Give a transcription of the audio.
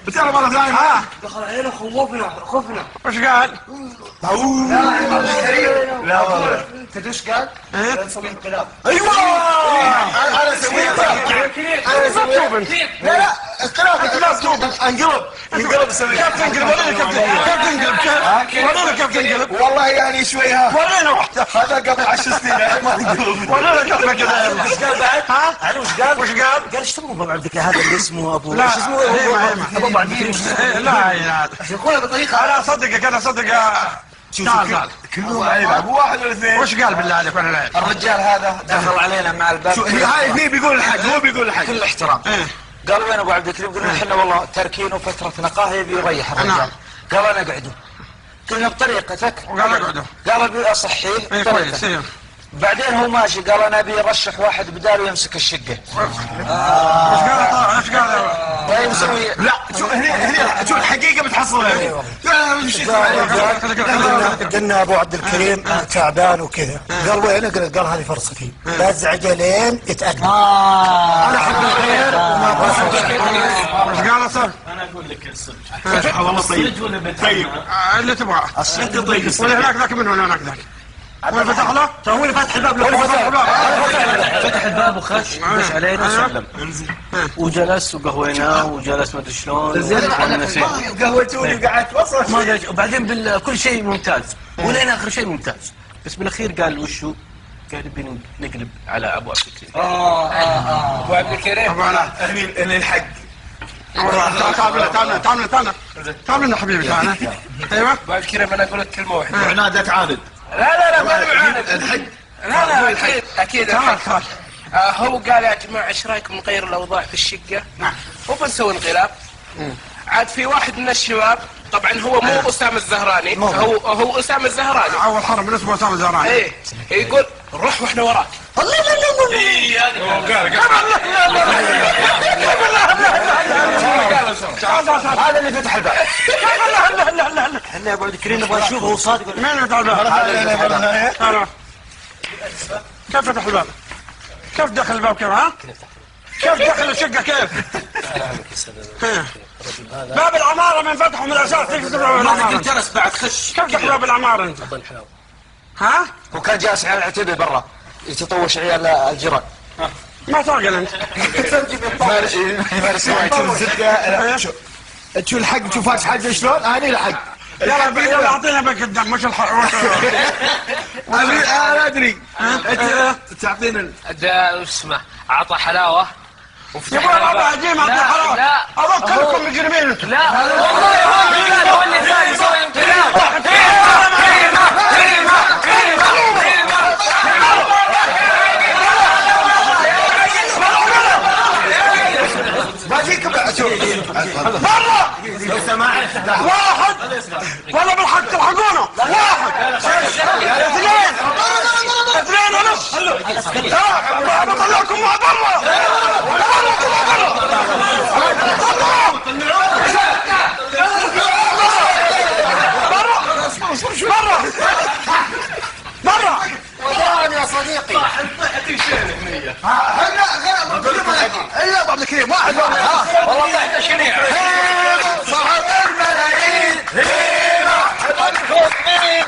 بتعرف مرة ثانية؟ دخل علينا خوفنا خفنا. وش قال؟ لا والله. تدري ايش قال؟ نسوي انقلاب. ايوه انا سويتها. انا سويتها. لا انقلاب انقلب سوي. كيف تنقلب؟ كيف تنقلب؟ كيف تنقلب؟ والله يعني شوي ها. ورينا واحدة. هذا قبل 10 سنين ما تنقلب. ورينا كيف كذا. وش قال بعد؟ ها؟ علي وش قال؟ وش قال؟ قال ايش تبغى ابو عبد الكريم هذا اللي اسمه ابو لا ايش اسمه؟ ابو عبد الكريم. لا يا يقولها بطريقه انا اصدقك انا اصدق. تعال كلهم يلعب مو واحد ولا اثنين. وش قال بالله عليك وانا لاعب؟ الرجال هذا دخل علينا مع الباب. هاي هي بيقول الحق هو بيقول الحق كل الاحترام. قال وين ابو عبد الكريم؟ قلنا احنا والله تركين وفتره نقاهه يبي يريح الرجال. قال انا اقعدوا. قلنا بطريقتك. وقال اقعدوا. قال ابي اصحيه بطريقتك. بعدين هو ماشي قال انا ابي ارشح واحد بداله يمسك الشقه. ايش قال؟ ايش قال؟ طيب نسوي. لا شو هنا شو الحقيقه بتحصلها. قلنا ابو عبد الكريم تعبان وكذا. قال وين؟ قال هذه فرصتي بزعج لين يتاكد. انا احب الخير وما بصر. ايش قال اصلا؟ انا اقول لك الصدق. والله الصدق ولا بتهمة؟ طيب اللي تبغاه. انت طيب. ولا هناك ذاك من هنا هناك ذاك. وين فتح له؟ هو اللي فتح الباب. فتح الباب وخش دش علينا وسلم. وجلس وقهويناه وجلس ما ادري شلون. قهوتوني وقعدت وصل. ما ادري وبعدين كل شيء ممتاز ولين اخر شيء ممتاز. بس بالاخير قال وشو؟ قال نبي نقلب على ابو عبد الكريم. ابو عبد الكريم. اللي الحق. تعال لنا حبيبي تعال. ايوه ابو عبد الكريم انا اقول لك كلمه واحده. عنادك عاند. لا ما نعاند. الحق. لا اكيد تعال. هو قال يا جماعه ايش رايكم نغير الاوضاع في الشقه؟ نعم. وبنسوي انقلاب. عاد في واحد من الشباب طبعا هو مو اسامه الزهراني هو اسامه الزهراني. اول حرب من اسمه اسامه الزهراني. ايه يقول نروح واحنا وراك. هذا اللي فتح الباب. احنا يا ابو عبد الكريم نبغى نشوفه هو صادق. مين اللي فتح الباب؟ هذا كيف فتح الباب؟ كيف دخل الباب كيف ها؟ كيف دخل الشقة كيف؟ باب العمارة من فتحه من الأساس تقدر باب العمارة. انت جلس بعد خش. كيف دخل باب العمارة أنت؟ ها؟ وكان جالس على العتبة برا يتطوش عيال الجيران. ما تعقل أنت. شو الحق تشوف هذا حاجه شلون؟ انا الحق. يلا أعطينا بك الدق مش الحق. انا ادري. تعطينا ده اسمه اعطى حلاوه يقول بابا عجيم أعطي حلاوة. لا أذكركم مجرمين. لا والله هو اللي ثاني يسوي انقلاب. ما فيكم مرة لو سمحت واحد والله بالحق تلحقونه. واحد اثنين ونص. لا بطلعكم مع برا. برا والله يا صديقي. الا ابو عبد الكريم واحد والله طحت شنيع. صاحب الملايين. صاحب الملايين.